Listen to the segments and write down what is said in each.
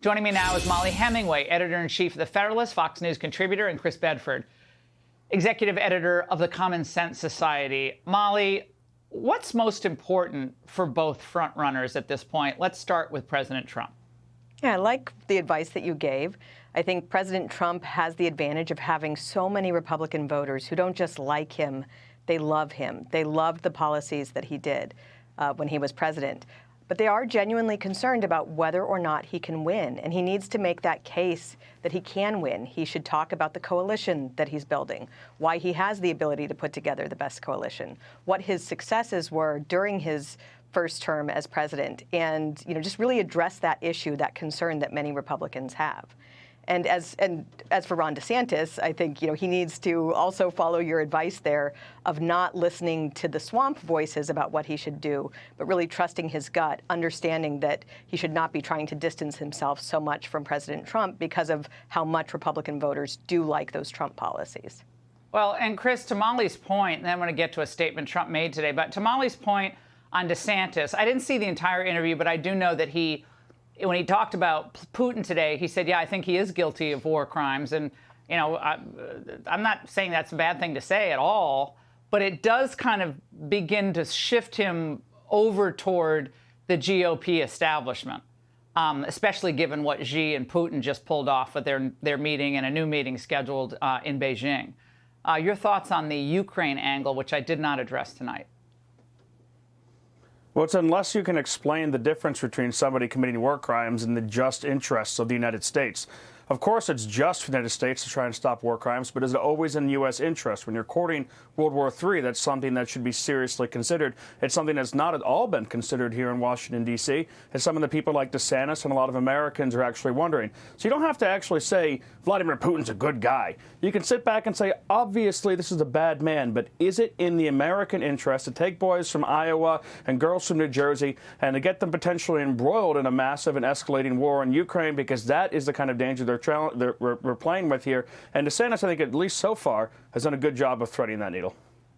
Joining me now is Mollie Hemingway, editor-in-chief of The Federalist, Fox News contributor, and Chris Bedford, executive editor of the Common Sense Society. Mollie, what's most important for both frontrunners at this point? Let's start with President Trump. Yeah, I like the advice that you gave. I think President Trump has the advantage of having so many Republican voters who don't just like him, they love him. They loved the policies that he did when he was president. But they are genuinely concerned about whether or not he can win, and he needs to make that case that he can win. He should talk about the coalition that he's building, why he has the ability to put together the best coalition, what his successes were during his first term as president, and just really address that issue, that concern that many Republicans have. And as for Ron DeSantis, I think he needs to also follow your advice there of not listening to the swamp voices about what he should do, but really trusting his gut, understanding that he should not be trying to distance himself so much from President Trump because of how much Republican voters do like those Trump policies. Well, and Chris, to Mollie's point, and then I'm going to get to a statement Trump made today, but to Mollie's point on DeSantis, I didn't see the entire interview, but I do know that when he talked about Putin today, he said, yeah, I think he is guilty of war crimes. And, I'm not saying that's a bad thing to say at all, but it does kind of begin to shift him over toward the GOP establishment, especially given what Xi and Putin just pulled off with their meeting and a new meeting scheduled in Beijing. Your thoughts on the Ukraine angle, which I did not address tonight? Well, it's unless you can explain the difference between somebody committing war crimes and the just interests of the United States. Of course, it's just for the United States to try and stop war crimes, but is it always in U.S. interest? When you're courting World War III, that's something that should be seriously considered. It's something that's not at all been considered here in Washington, D.C. It's something that people like DeSantis and a lot of Americans are actually wondering. So you don't have to actually say Vladimir Putin's a good guy. You can sit back and say, obviously, this is a bad man, but is it in the American interest to take boys from Iowa and girls from New Jersey and to get them potentially embroiled in a massive and escalating war in Ukraine? Because that is the kind of danger we're playing with here. And DeSantis, I think, at least so far, has done a good job of threading that needle.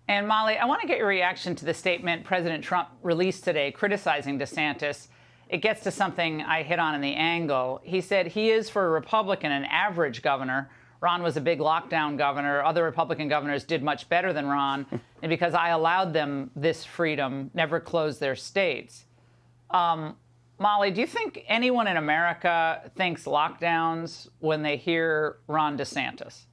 And Mollie, I want to get your reaction to the statement President Trump released today criticizing DeSantis. It gets to something I hit on in the angle. He said he is, for a Republican, an average governor. Ron was a big lockdown governor. Other Republican governors did much better than Ron. And because I allowed them this freedom, never closed their states. Mollie, do you think anyone in America thinks lockdowns when they hear Ron DeSantis?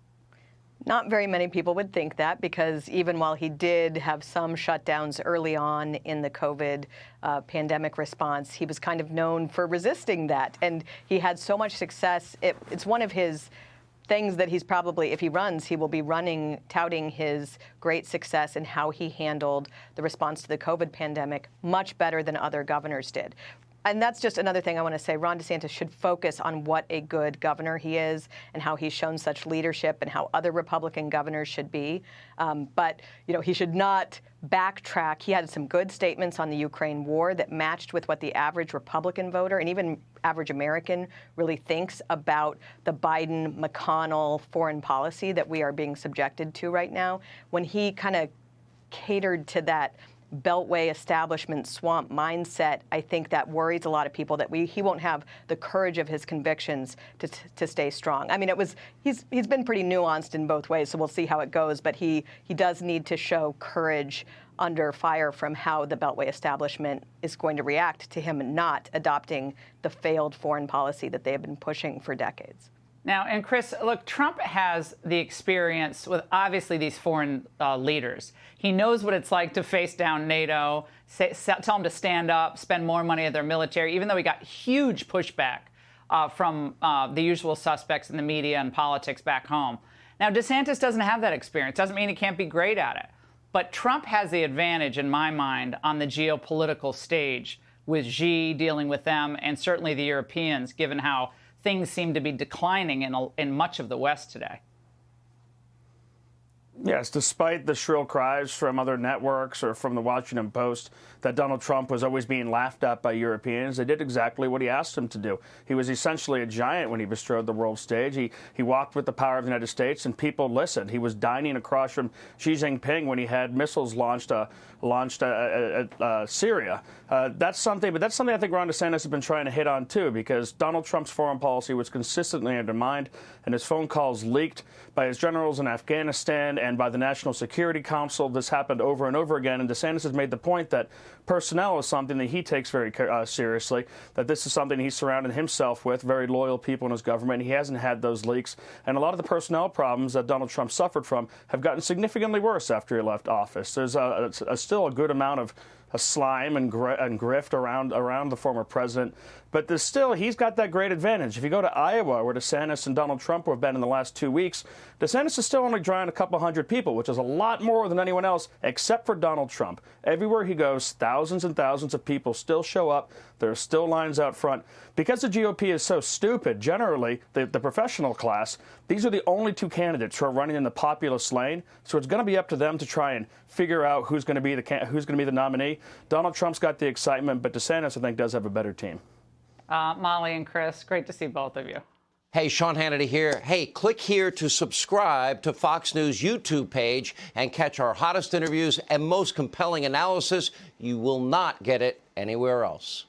Not very many people would think that, because even while he did have some shutdowns early on in the COVID pandemic response, he was kind of known for resisting that. And he had so much success. It's one of his things that he's probably, if he runs, he will be touting his great success in how he handled the response to the COVID pandemic much better than other governors did. And that's just another thing I want to say. Ron DeSantis should focus on what a good governor he is and how he's shown such leadership and how other Republican governors should be. But he should not backtrack. He had some good statements on the Ukraine war that matched with what the average Republican voter and even average American really thinks about the Biden-McConnell foreign policy that we are being subjected to right now. When he kind of catered to that Beltway establishment swamp mindset, I think that worries a lot of people that he won't have the courage of his convictions to stay strong. I mean, he's been pretty nuanced in both ways, so we'll see how it goes. But he does need to show courage under fire from how the Beltway establishment is going to react to him not adopting the failed foreign policy that they have been pushing for decades. Now, and Chris, look, Trump has the experience with obviously these foreign leaders. He knows what it's like to face down NATO, tell them to stand up, spend more money on their military, even though he got huge pushback from the usual suspects in the media and politics back home. Now, DeSantis doesn't have that experience. Doesn't mean he can't be great at it. But Trump has the advantage, in my mind, on the geopolitical stage with Xi dealing with them and certainly the Europeans, given how things seem to be declining in much of the West today. Yes, despite the shrill cries from other networks or from the Washington Post that Donald Trump was always being laughed at by Europeans, they did exactly what he asked them to do. He was essentially a giant when he bestrode the world stage. He walked with the power of the United States, and people listened. He was dining across from Xi Jinping when he had missiles launched at Syria. That's something I think Ron DeSantis has been trying to hit on, too, because Donald Trump's foreign policy was consistently undermined, and his phone calls leaked by his generals in Afghanistan and by the National Security Council. This happened over and over again, and DeSantis has made the point that personnel is something that he takes very seriously, that this is something he's surrounded himself with, very loyal people in his government. He hasn't had those leaks, and a lot of the personnel problems that Donald Trump suffered from have gotten significantly worse after he left office. There's still a good amount of slime and grift around the former president. But he's got that great advantage. If you go to Iowa, where DeSantis and Donald Trump have been in the last 2 weeks, DeSantis is still only drawing a couple hundred people, which is a lot more than anyone else, except for Donald Trump. Everywhere he goes, thousands and thousands of people still show up. There are still lines out front. Because the GOP is so stupid, generally, the professional class, these are the only two candidates who are running in the populist lane. So it's going to be up to them to try and figure out who's going to be the nominee. Donald Trump's got the excitement, but DeSantis, I think, does have a better team. Molly and Chris, great to see both of you. Hey, Sean Hannity here. Hey, click here to subscribe to Fox News YouTube page and catch our hottest interviews and most compelling analysis. You will not get it anywhere else.